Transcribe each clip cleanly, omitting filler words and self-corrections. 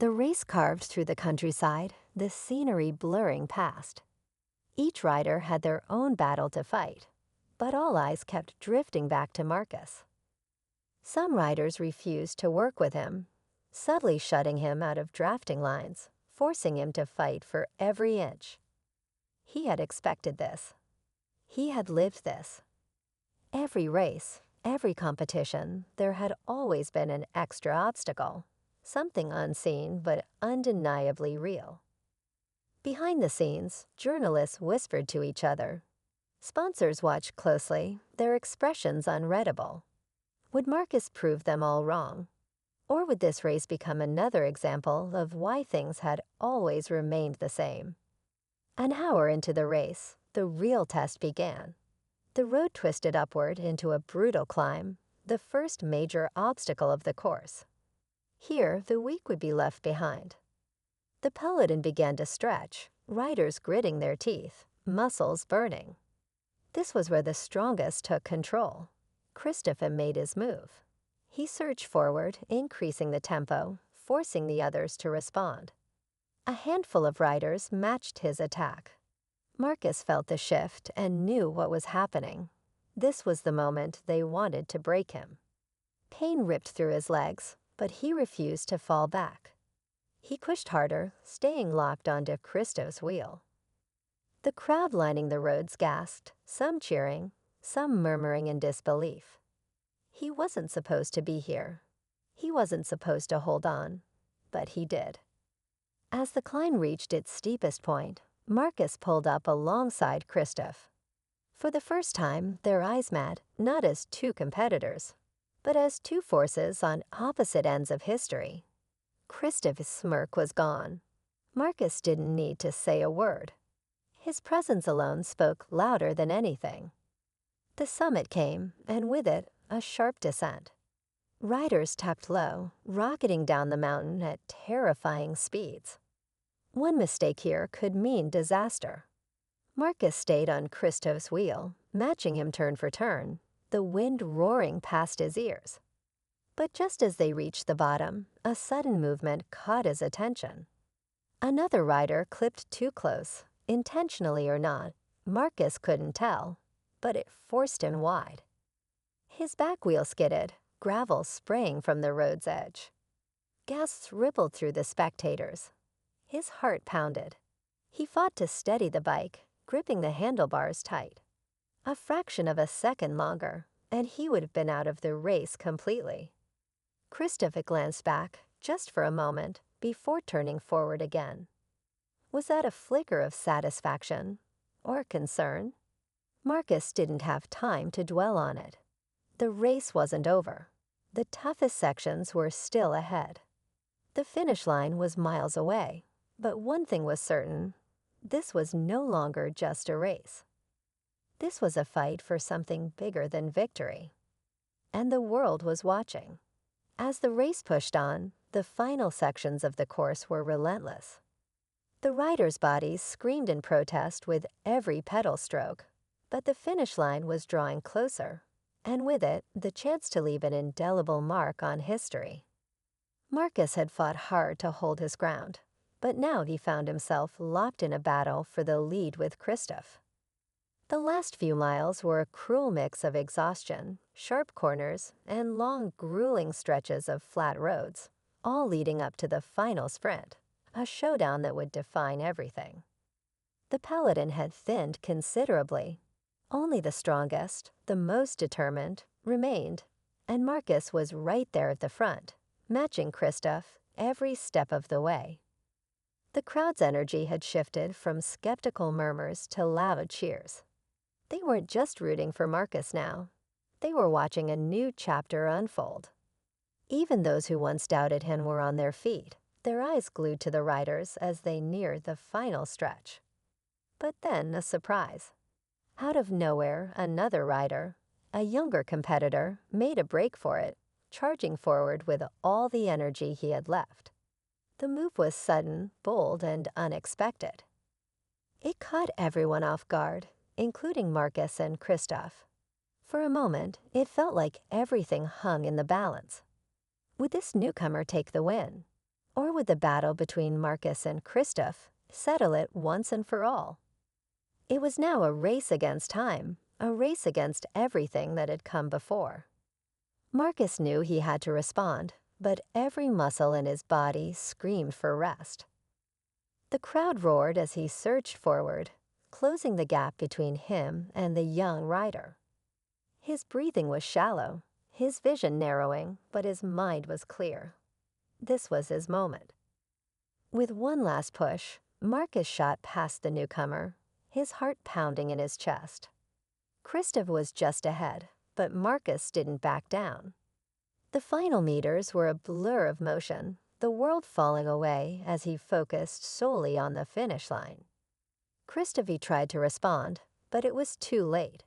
The race carved through the countryside, the scenery blurring past. Each rider had their own battle to fight, but all eyes kept drifting back to Marcus. Some riders refused to work with him, subtly shutting him out of drafting lines, forcing him to fight for every inch. He had expected this. He had lived this. Every race, every competition, there had always been an extra obstacle, something unseen but undeniably real. Behind the scenes, journalists whispered to each other. Sponsors watched closely, their expressions unreadable. Would Marcus prove them all wrong? Or would this race become another example of why things had always remained the same? An hour into the race, the real test began. The road twisted upward into a brutal climb, the first major obstacle of the course. Here, the weak would be left behind. The peloton began to stretch, riders gritting their teeth, muscles burning. This was where the strongest took control. Christophe made his move. He surged forward, increasing the tempo, forcing the others to respond. A handful of riders matched his attack. Marcus felt the shift and knew what was happening. This was the moment they wanted to break him. Pain ripped through his legs, but he refused to fall back. He pushed harder, staying locked onto Christophe's wheel. The crowd lining the roads gasped, some cheering, some murmuring in disbelief. He wasn't supposed to be here. He wasn't supposed to hold on, but he did. As the climb reached its steepest point, Marcus pulled up alongside Christophe. For the first time, their eyes met, not as two competitors, but as two forces on opposite ends of history. Christophe's smirk was gone. Marcus didn't need to say a word. His presence alone spoke louder than anything. The summit came, and with it, a sharp descent. Riders tapped low, rocketing down the mountain at terrifying speeds. One mistake here could mean disaster. Marcus stayed on Christophe's wheel, matching him turn for turn, the wind roaring past his ears. But just as they reached the bottom, a sudden movement caught his attention. Another rider clipped too close, intentionally or not. Marcus couldn't tell, but it forced him wide. His back wheel skidded, gravel spraying from the road's edge. Gasps rippled through the spectators. His heart pounded. He fought to steady the bike, gripping the handlebars tight. A fraction of a second longer, and he would have been out of the race completely. Christophe glanced back, just for a moment, before turning forward again. Was that a flicker of satisfaction or concern? Marcus didn't have time to dwell on it. The race wasn't over. The toughest sections were still ahead. The finish line was miles away, but one thing was certain. This was no longer just a race. This was a fight for something bigger than victory. And the world was watching. As the race pushed on, the final sections of the course were relentless. The riders' bodies screamed in protest with every pedal stroke, but the finish line was drawing closer, and with it, the chance to leave an indelible mark on history. Marcus had fought hard to hold his ground, but now he found himself locked in a battle for the lead with Christophe. The last few miles were a cruel mix of exhaustion, sharp corners, and long, grueling stretches of flat roads, all leading up to the final sprint, a showdown that would define everything. The peloton had thinned considerably. Only the strongest, the most determined, remained, and Marcus was right there at the front, matching Christophe every step of the way. The crowd's energy had shifted from skeptical murmurs to loud cheers. They weren't just rooting for Marcus now. They were watching a new chapter unfold. Even those who once doubted him were on their feet, their eyes glued to the riders as they neared the final stretch. But then a surprise. Out of nowhere, another rider, a younger competitor, made a break for it, charging forward with all the energy he had left. The move was sudden, bold, and unexpected. It caught everyone off guard, including Marcus and Christophe. For a moment, it felt like everything hung in the balance. Would this newcomer take the win? Or would the battle between Marcus and Christophe settle it once and for all? It was now a race against time, a race against everything that had come before. Marcus knew he had to respond, but every muscle in his body screamed for rest. The crowd roared as he surged forward, closing the gap between him and the young rider. His breathing was shallow, his vision narrowing, but his mind was clear. This was his moment. With one last push, Marcus shot past the newcomer, his heart pounding in his chest. Christophe was just ahead, but Marcus didn't back down. The final meters were a blur of motion, the world falling away as he focused solely on the finish line. Christophe tried to respond, but it was too late.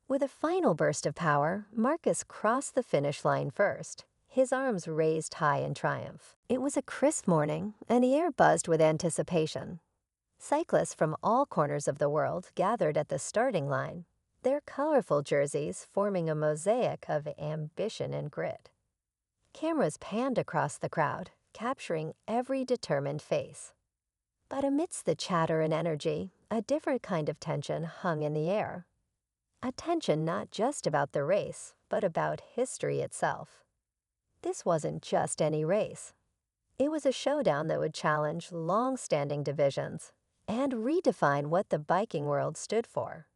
With a final burst of power, Marcus crossed the finish line first, his arms raised high in triumph. It was a crisp morning, and the air buzzed with anticipation. Cyclists from all corners of the world gathered at the starting line, their colorful jerseys forming a mosaic of ambition and grit. Cameras panned across the crowd, capturing every determined face. But amidst the chatter and energy, a different kind of tension hung in the air. A tension not just about the race, but about history itself. This wasn't just any race. It was a showdown that would challenge long-standing divisions and redefine what the biking world stood for.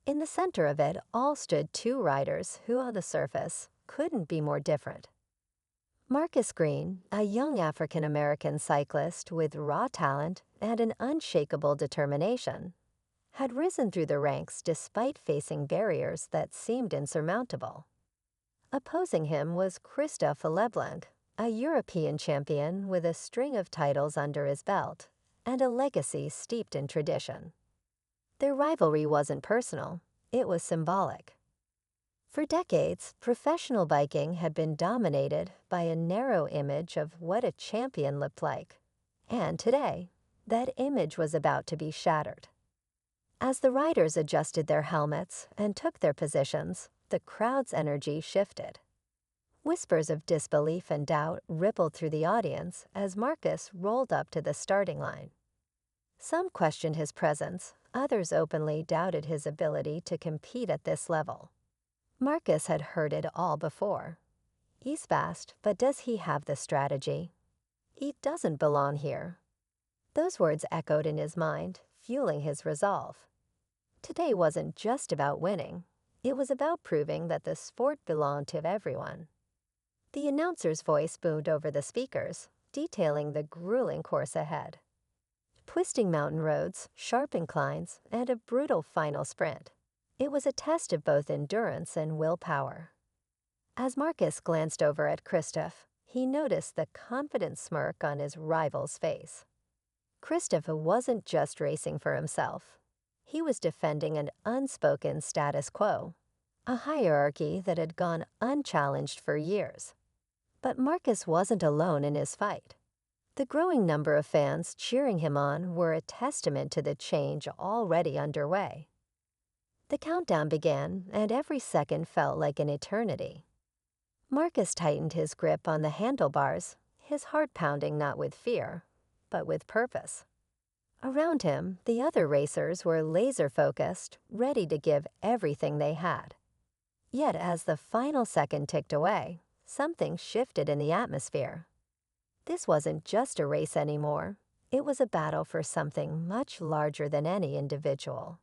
In the center of it all stood two riders who, on the surface, couldn't be more different. Marcus Greene, a young African-American cyclist with raw talent and an unshakable determination, had risen through the ranks despite facing barriers that seemed insurmountable. Opposing him was Christophe LeBlanc, a European champion with a string of titles under his belt and a legacy steeped in tradition. Their rivalry wasn't personal, it was symbolic. For decades, professional biking had been dominated by a narrow image of what a champion looked like, and today, that image was about to be shattered. As the riders adjusted their helmets and took their positions, the crowd's energy shifted. Whispers of disbelief and doubt rippled through the audience as Marcus rolled up to the starting line. Some questioned his presence, others openly doubted his ability to compete at this level. Marcus had heard it all before. He's fast, but does he have the strategy? He doesn't belong here. Those words echoed in his mind, fueling his resolve. Today wasn't just about winning. It was about proving that the sport belonged to everyone. The announcer's voice boomed over the speakers, detailing the grueling course ahead. Twisting mountain roads, sharp inclines, and a brutal final sprint. It was a test of both endurance and willpower. As Marcus glanced over at Christophe, he noticed the confident smirk on his rival's face. Christophe wasn't just racing for himself. He was defending an unspoken status quo, a hierarchy that had gone unchallenged for years. But Marcus wasn't alone in his fight. The growing number of fans cheering him on were a testament to the change already underway. The countdown began, and every second felt like an eternity. Marcus tightened his grip on the handlebars, his heart pounding not with fear, but with purpose. Around him, the other racers were laser-focused, ready to give everything they had. Yet as the final second ticked away, something shifted in the atmosphere. This wasn't just a race anymore. It was a battle for something much larger than any individual.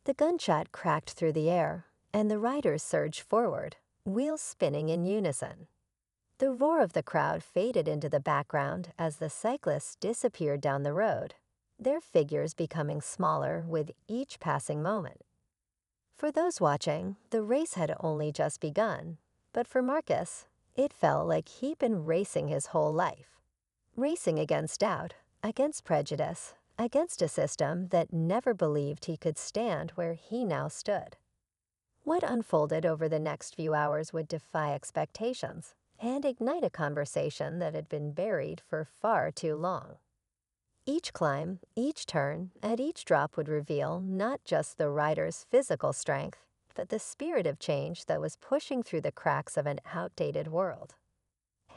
The gunshot cracked through the air, and the riders surged forward, wheels spinning in unison. The roar of the crowd faded into the background as the cyclists disappeared down the road, their figures becoming smaller with each passing moment. For those watching, the race had only just begun, but for Marcus, it felt like he'd been racing his whole life. Racing against doubt, against prejudice, against a system that never believed he could stand where he now stood. What unfolded over the next few hours would defy expectations and ignite a conversation that had been buried for far too long. Each climb, each turn, and each drop would reveal not just the rider's physical strength, but the spirit of change that was pushing through the cracks of an outdated world.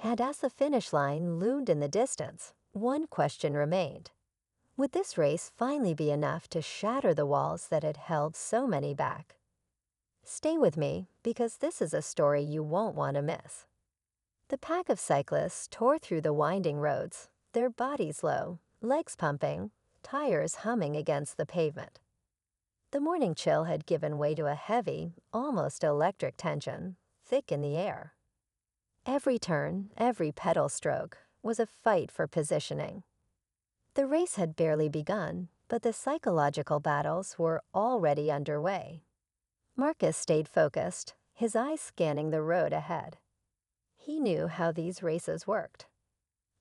And as the finish line loomed in the distance, one question remained. Would this race finally be enough to shatter the walls that had held so many back? Stay with me, because this is a story you won't want to miss. The pack of cyclists tore through the winding roads, their bodies low, legs pumping, tires humming against the pavement. The morning chill had given way to a heavy, almost electric tension, thick in the air. Every turn, every pedal stroke, was a fight for positioning. The race had barely begun, but the psychological battles were already underway. Marcus stayed focused, his eyes scanning the road ahead. He knew how these races worked.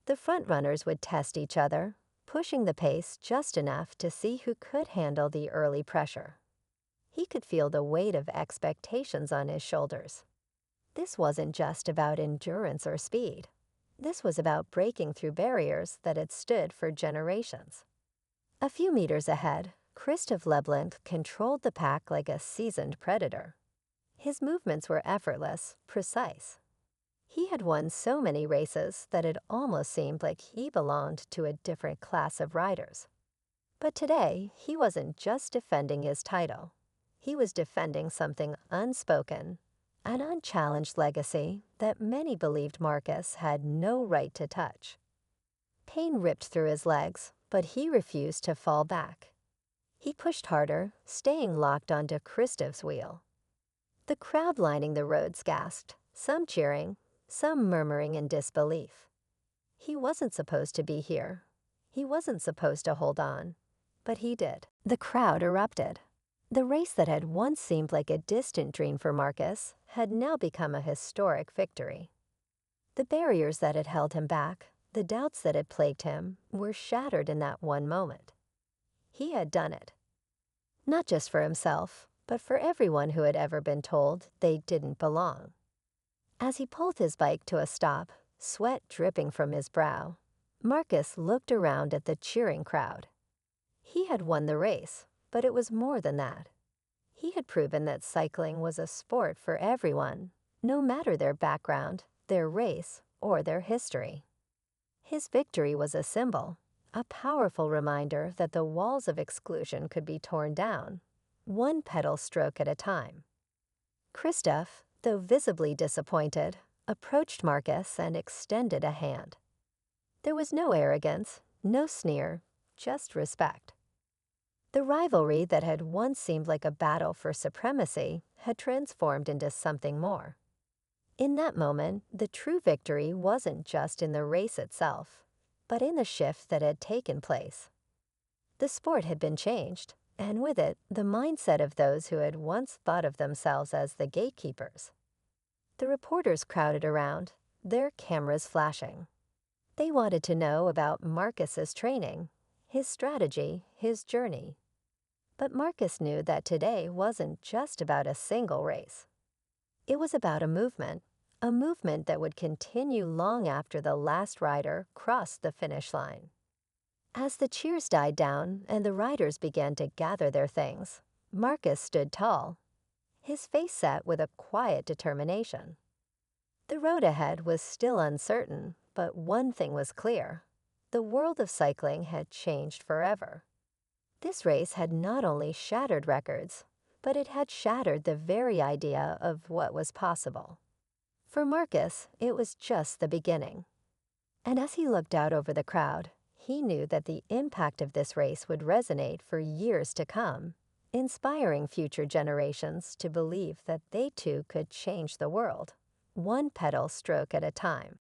The frontrunners would test each other, pushing the pace just enough to see who could handle the early pressure. He could feel the weight of expectations on his shoulders. This wasn't just about endurance or speed. This was about breaking through barriers that had stood for generations. A few meters ahead, Christophe LeBlanc controlled the pack like a seasoned predator. His movements were effortless, precise. He had won so many races that it almost seemed like he belonged to a different class of riders. But today, he wasn't just defending his title. He was defending something unspoken, an unchallenged legacy that many believed Marcus had no right to touch. Pain ripped through his legs, but he refused to fall back. He pushed harder, staying locked onto Christophe's wheel. The crowd lining the roads gasped, some cheering, some murmuring in disbelief. He wasn't supposed to be here. He wasn't supposed to hold on, but he did. The crowd erupted. The race that had once seemed like a distant dream for Marcus had now become a historic victory. The barriers that had held him back, the doubts that had plagued him, were shattered in that one moment. He had done it. Not just for himself, but for everyone who had ever been told they didn't belong. As he pulled his bike to a stop, sweat dripping from his brow, Marcus looked around at the cheering crowd. He had won the race, but it was more than that. He had proven that cycling was a sport for everyone, no matter their background, their race, or their history. His victory was a symbol, a powerful reminder that the walls of exclusion could be torn down, one pedal stroke at a time. Christophe, though visibly disappointed, approached Marcus and extended a hand. There was no arrogance, no sneer, just respect. The rivalry that had once seemed like a battle for supremacy had transformed into something more. In that moment, the true victory wasn't just in the race itself, but in the shift that had taken place. The sport had been changed, and with it, the mindset of those who had once thought of themselves as the gatekeepers. The reporters crowded around, their cameras flashing. They wanted to know about Marcus's training, his strategy, his journey. But Marcus knew that today wasn't just about a single race. It was about a movement that would continue long after the last rider crossed the finish line. As the cheers died down and the riders began to gather their things, Marcus stood tall, his face set with a quiet determination. The road ahead was still uncertain, but one thing was clear. The world of cycling had changed forever. This race had not only shattered records, but it had shattered the very idea of what was possible. For Marcus, it was just the beginning. And as he looked out over the crowd, he knew that the impact of this race would resonate for years to come, inspiring future generations to believe that they too could change the world, one pedal stroke at a time.